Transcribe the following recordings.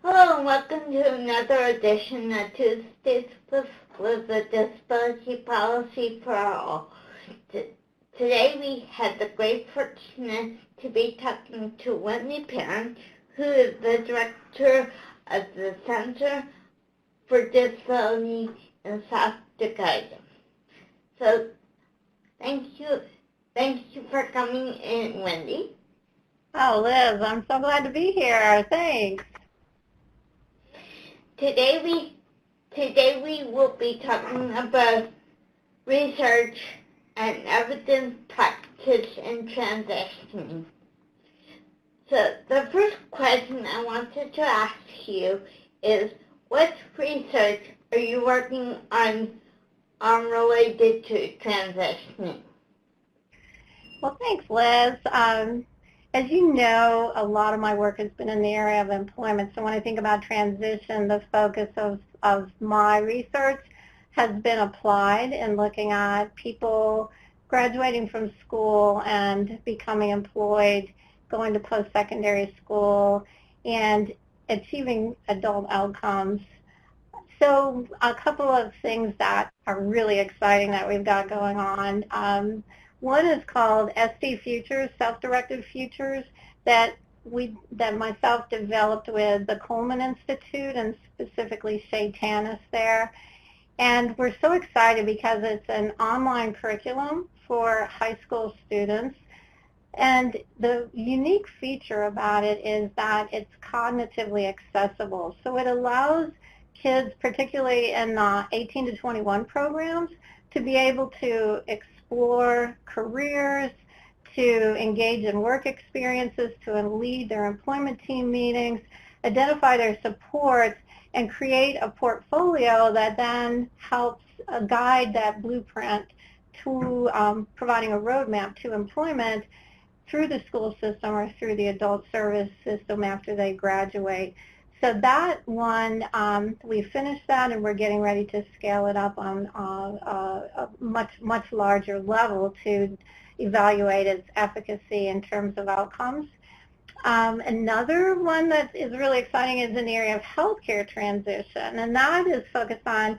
Hello and welcome to another edition of Tuesdays with the Disability Policy for All. Today we had the great fortune to be talking to Whitney Perrin, who is the director of the Center for Disability in South Dakota. So thank you for coming in, Wendy. Oh, Liz, I'm so glad to be here. Thanks. Today we will be talking about research and evidence practice in transitioning. So the first question I wanted to ask you is, what research are you working on related to transitioning? Well, thanks, Liz. As you know, a lot of my work has been in the area of employment. So when I think about transition, the focus of my research has been applied in looking at people graduating from school and becoming employed, going to post-secondary school, and achieving adult outcomes. So a couple of things that are really exciting that we've got going on. One is called SD Futures, Self-Directed Futures, that myself developed with the Coleman Institute and specifically Shay Tanis there. And we're so excited because it's an online curriculum for high school students. And the unique feature about it is that it's cognitively accessible. So it allows kids, particularly in 18 to 21 programs, to be able to explore careers, to engage in work experiences, to lead their employment team meetings, identify their supports, and create a portfolio that then helps guide that blueprint to providing a roadmap to employment through the school system or through the adult service system after they graduate. So that one, we finished that and we're getting ready to scale it up on a much larger level to evaluate its efficacy in terms of outcomes. Another one that is really exciting is in the area of healthcare transition, and that is focused on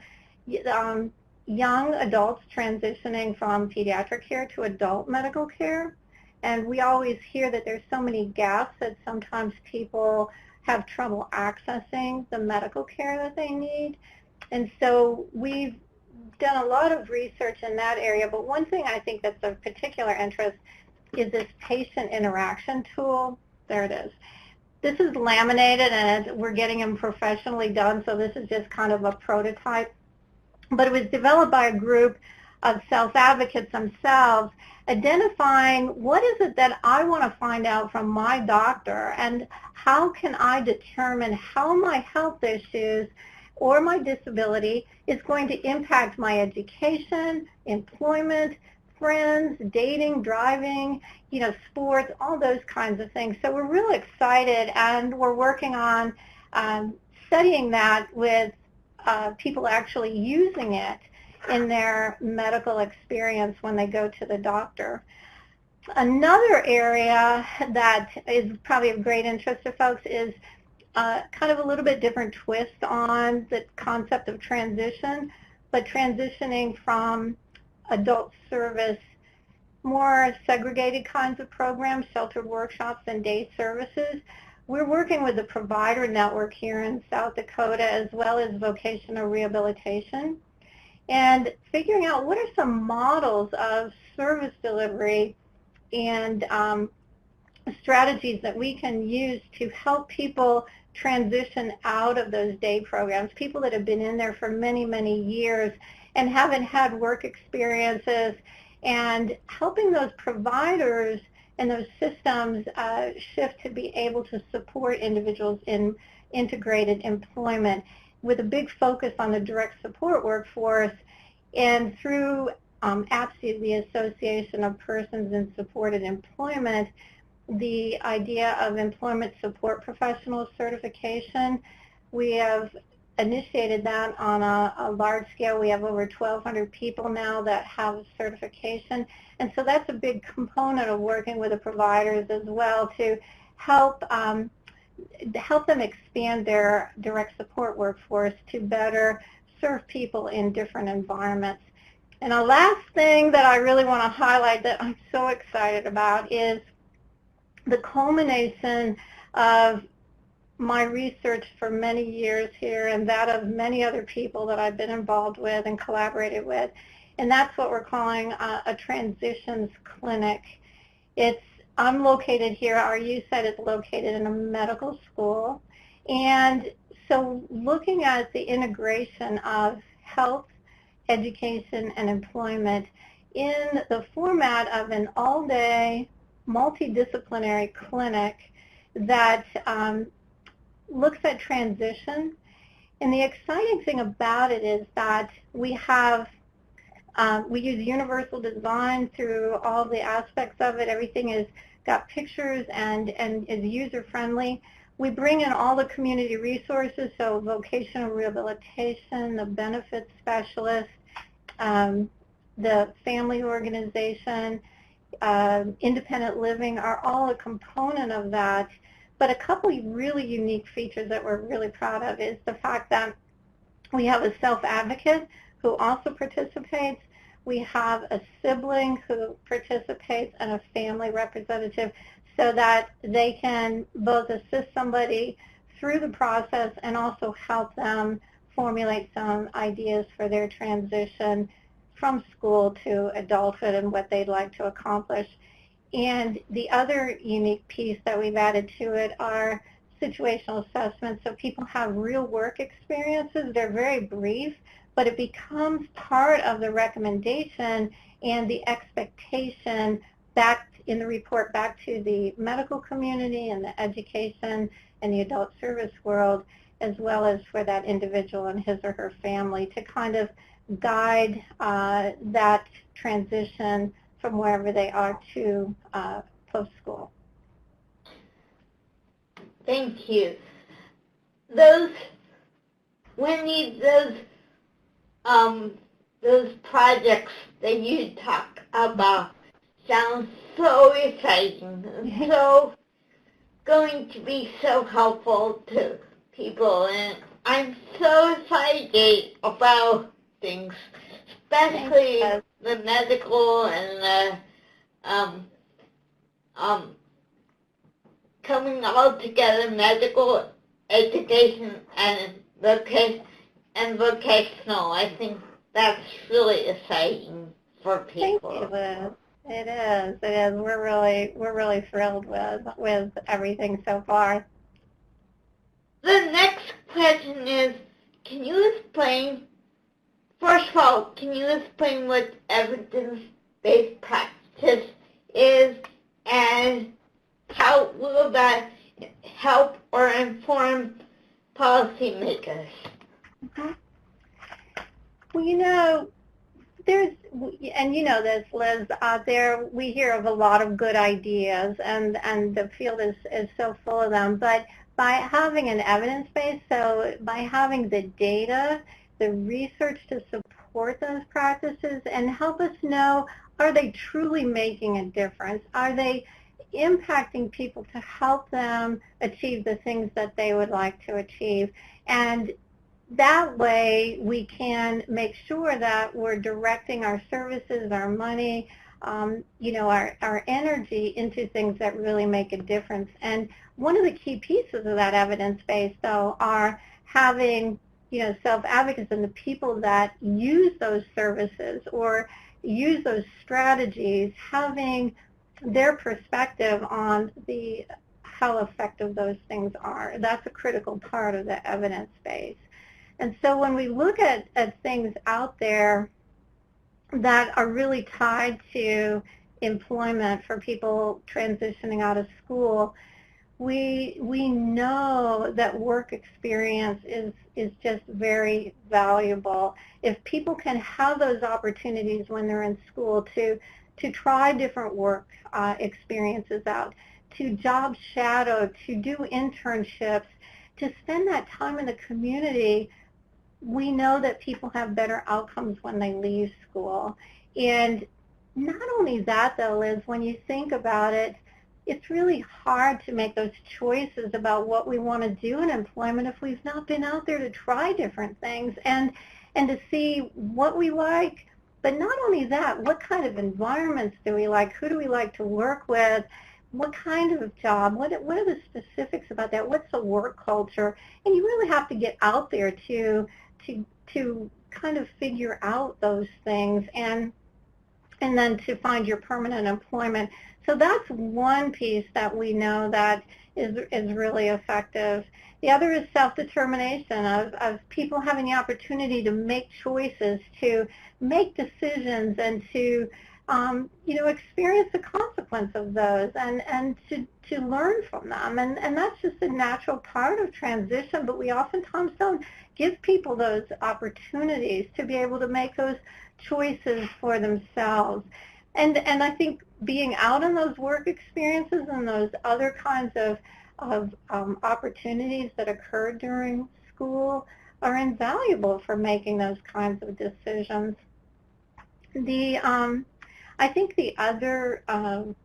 young adults transitioning from pediatric care to adult medical care. And we always hear that there's so many gaps that sometimes people have trouble accessing the medical care that they need. And so we've done a lot of research in that area, but one thing I think that's of particular interest is this patient interaction tool. There it is. This is laminated and we're getting them professionally done, so this is just kind of a prototype. But it was developed by a group of self-advocates themselves, identifying what is it that I want to find out from my doctor and how can I determine how my health issues or my disability is going to impact my education, employment, friends, dating, driving, sports, all those kinds of things. So we're really excited and we're working on studying that with people actually using it in their medical experience when they go to the doctor. Another area that is probably of great interest to folks is kind of a little bit different twist on the concept of transition, but transitioning from adult service, more segregated kinds of programs, sheltered workshops, and day services. We're working with the provider network here in South Dakota as well as vocational rehabilitation and figuring out what are some models of service delivery and strategies that we can use to help people transition out of those day programs, people that have been in there for many, many years and haven't had work experiences, and helping those providers and those systems shift to be able to support individuals in integrated employment with a big focus on the direct support workforce, and through APSE, the Association of Persons in Supported Employment, the idea of employment support professional certification. We have initiated that on a large scale. We have over 1,200 people now that have certification, and so that's a big component of working with the providers as well to help help them expand their direct support workforce to better serve people in different environments. And a last thing that I really want to highlight that I'm so excited about is the culmination of my research for many years here and that of many other people that I've been involved with and collaborated with. And that's what we're calling a transitions clinic. I'm located here, our USET is located in a medical school. And so looking at the integration of health, education, and employment in the format of an all-day multidisciplinary clinic that looks at transition. And the exciting thing about it is that we use universal design through all the aspects of it. Everything is got pictures and is user-friendly. We bring in all the community resources, so vocational rehabilitation, the benefits specialist, the family organization, independent living are all a component of that. But a couple of really unique features that we're really proud of is the fact that we have a self-advocate who also participates. We have a sibling who participates and a family representative so that they can both assist somebody through the process and also help them formulate some ideas for their transition from school to adulthood and what they'd like to accomplish. And the other unique piece that we've added to it are situational assessments. So people have real work experiences. They're very brief, but it becomes part of the recommendation and the expectation back in the report back to the medical community and the education and the adult service world, as well as for that individual and his or her family to kind of guide that transition from wherever they are to post-school. Thank you. Wendy, those projects that you talk about sound so exciting and so going to be so helpful to people, and I'm so excited about things, especially the medical and the coming all together, medical education and vocational. I think that's really exciting for people. Thank you, Liz. It is. We're really thrilled with everything so far. The next question is, first of all, can you explain what evidence-based practice is and how will that help or inform policymakers? Okay. Well, and you know this, Liz, out there we hear of a lot of good ideas and the field is so full of them, but by having an evidence base, so by having the data, the research to support those practices and help us know, are they truly making a difference? Are they impacting people to help them achieve the things that they would like to achieve? And that way we can make sure that we're directing our services, our money, our energy into things that really make a difference. And one of the key pieces of that evidence base, though, are having self-advocates and the people that use those services or use those strategies, having their perspective on how effective those things are. That's a critical part of the evidence base. And so when we look at things out there that are really tied to employment for people transitioning out of school, we know that work experience is just very valuable. If people can have those opportunities when they're in school to try different work experiences out, to job shadow, to do internships, to spend that time in the community, we know that people have better outcomes when they leave school. And not only that, though, Liz, when you think about it, it's really hard to make those choices about what we want to do in employment if we've not been out there to try different things and to see what we like. But not only that, what kind of environments do we like? Who do we like to work with? What kind of job? What are the specifics about that? What's the work culture? And you really have to get out there to kind of figure out those things and then to find your permanent employment. So that's one piece that we know that is really effective. The other is self-determination of people having the opportunity to make choices, to make decisions, and to experience the consequence of those and to learn from them. And that's just a natural part of transition, but we oftentimes don't give people those opportunities to be able to make those choices for themselves. And I think being out in those work experiences and those other kinds of opportunities that occur during school are invaluable for making those kinds of decisions. I think the other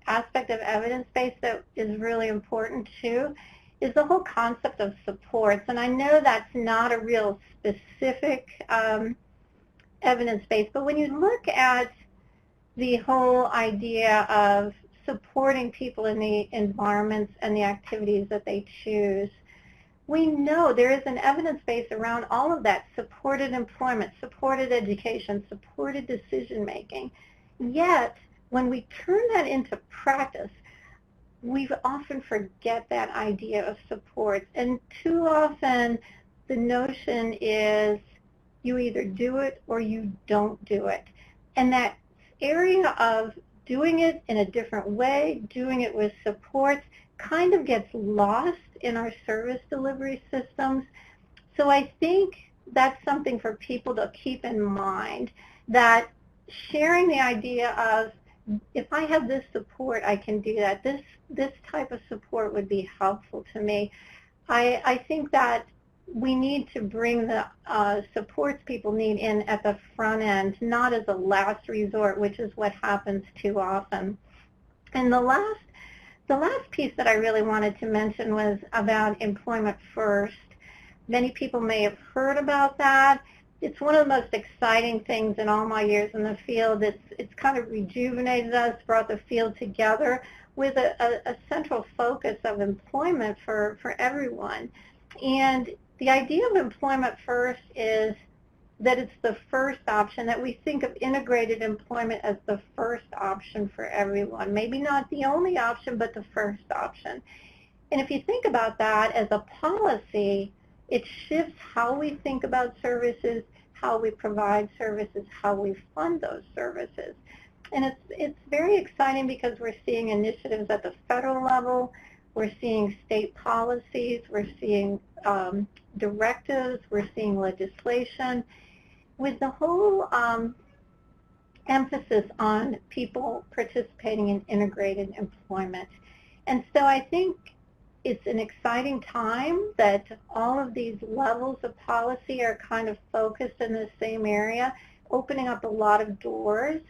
aspect of evidence-based that is really important too is the whole concept of supports. And I know that's not a real specific evidence-based, but when you look at the whole idea of supporting people in the environments and the activities that they choose, we know there is an evidence base around all of that: supported employment, supported education, supported decision-making. Yet, when we turn that into practice, we often forget that idea of supports. And too often, the notion is you either do it or you don't do it. And that area of doing it in a different way, doing it with supports, kind of gets lost in our service delivery systems. So I think that's something for people to keep in mind, that sharing the idea of, if I have this support, I can do that. This type of support would be helpful to me. I think that we need to bring the supports people need in at the front end, not as a last resort, which is what happens too often. And the last piece that I really wanted to mention was about employment first. Many people may have heard about that. It's one of the most exciting things in all my years in the field. It's kind of rejuvenated us, brought the field together with a central focus of employment for everyone. And the idea of employment first is that it's the first option, that we think of integrated employment as the first option for everyone. Maybe not the only option, but the first option. And if you think about that as a policy, it shifts how we think about services, how we provide services, how we fund those services. And it's very exciting because we're seeing initiatives at the federal level, we're seeing state policies, we're seeing directives, we're seeing legislation, with the whole emphasis on people participating in integrated employment. And so I think it's an exciting time that all of these levels of policy are kind of focused in the same area, opening up a lot of doors.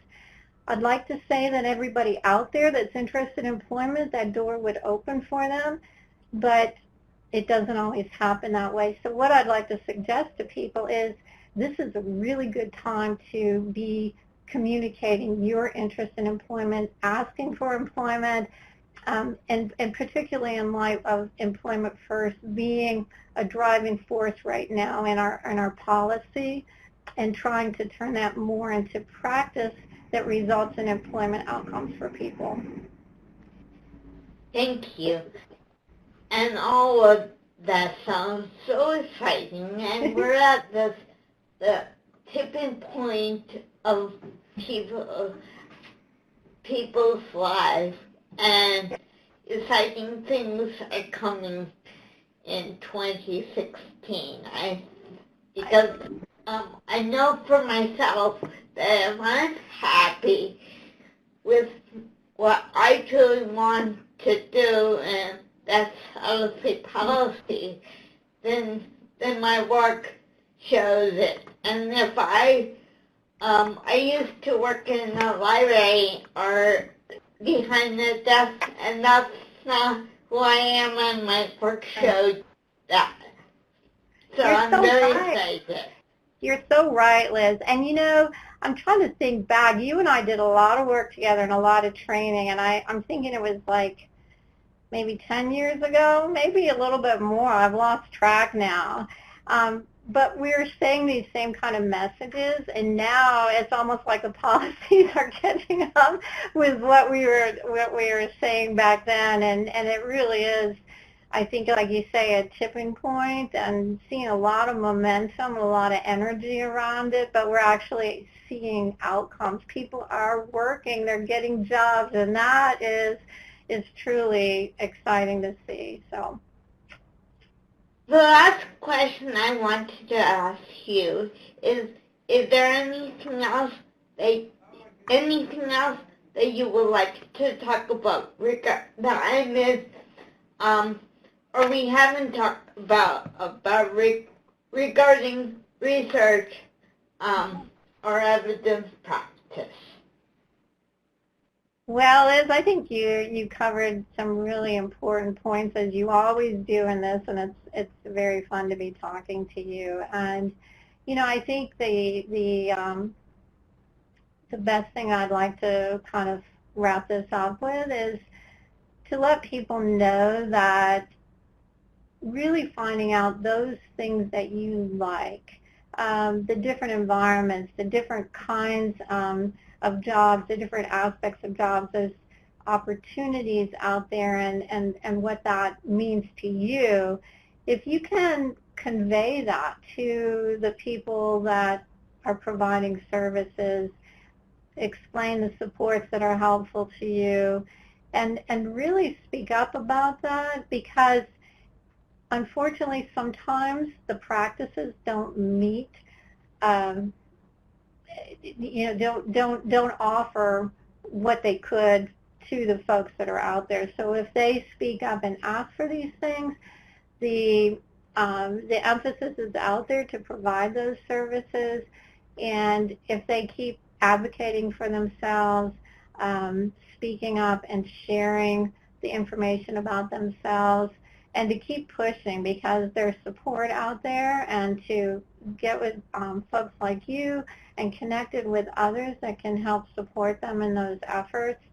I'd like to say that everybody out there that's interested in employment, that door would open for them, but it doesn't always happen that way. So what I'd like to suggest to people is this is a really good time to be communicating your interest in employment, asking for employment, and particularly in light of employment first being a driving force right now in our policy, and trying to turn that more into practice that results in employment outcomes for people. Thank you. And all of that sounds so exciting, and we're at the tipping point of people's lives, and exciting things are coming in 2016. I know for myself that if I'm happy with what I truly want to do, and that's policy, then my work shows it. And if I used to work in a library or behind the desk, and that's not who I am, and my work showed that. So You're I'm so very right. excited. You're so right, Liz. And I'm trying to think back. You and I did a lot of work together and a lot of training, and I'm thinking it was like maybe 10 years ago, maybe a little bit more. I've lost track now. But we were saying these same kind of messages, and now it's almost like the policies are catching up with what we were saying back then, and it really is, I think, like you say, a tipping point, and seeing a lot of momentum, a lot of energy around it, but we're actually seeing outcomes. People are working, they're getting jobs, and that is truly exciting to see. So The last question I wanted to ask you is there anything else that you would like to talk about that I missed, or we haven't talked about regarding research, or evidence practice? well, Liz, I think you covered some really important points, as you always do in this, and it's very fun to be talking to you. And I think the best thing I'd like to kind of wrap this up with is to let people know that really finding out those things that you like, the different environments, the different kinds of jobs, the different aspects of jobs, those opportunities out there, and what that means to you. If you can convey that to the people that are providing services, explain the supports that are helpful to you, and really speak up about that, because unfortunately sometimes the practices don't meet don't offer what they could to the folks that are out there. So if they speak up and ask for these things, the emphasis is out there to provide those services, and if they keep advocating for themselves, speaking up and sharing the information about themselves, and to keep pushing, because there's support out there, and to get with folks like you and connected with others that can help support them in those efforts.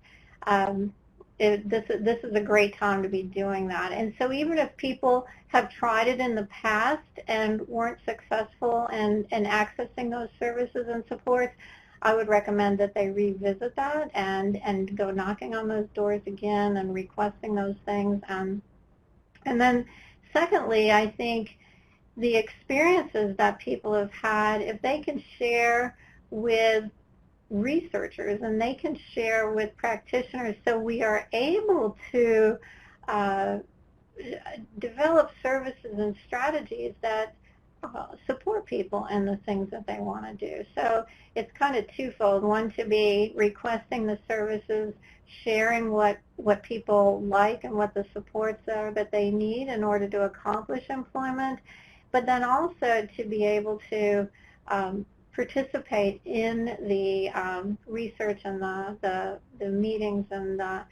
This is a great time to be doing that. And so even if people have tried it in the past and weren't successful in accessing those services and supports, I would recommend that they revisit that and go knocking on those doors again and requesting those things. And then secondly, I think the experiences that people have had, if they can share with researchers and they can share with practitioners, so we are able to develop services and strategies that support people in the things that they want to do. So it's kind of twofold. One, to be requesting the services, sharing what people like and what the supports are that they need in order to accomplish employment, but then also to be able to participate in the research and the meetings and the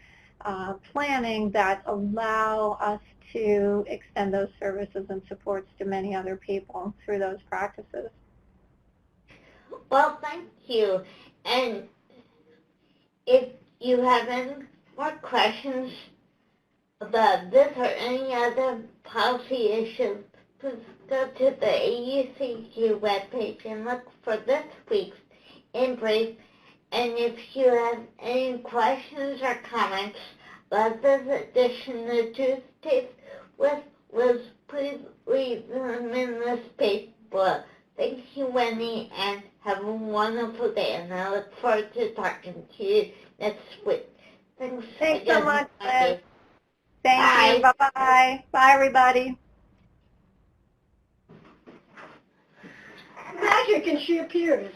planning that allow us to extend those services and supports to many other people through those practices. Well, thank you. And if you have any more questions about this or any other policy issues, please go to the AUCQ webpage and look for this week's In Brief. And if you have any questions or comments about this edition of Tuesdays with Liz, please leave them in the space below. Thank you, Wendy, and have a wonderful day. And I look forward to talking to you next week. Thanks so much, Liz. Thank you. Bye-bye. Bye, everybody. Magic, and she appears.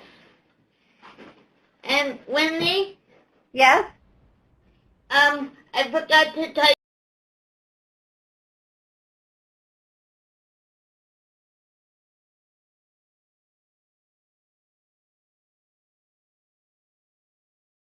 And Wendy? Yes? I forgot to tell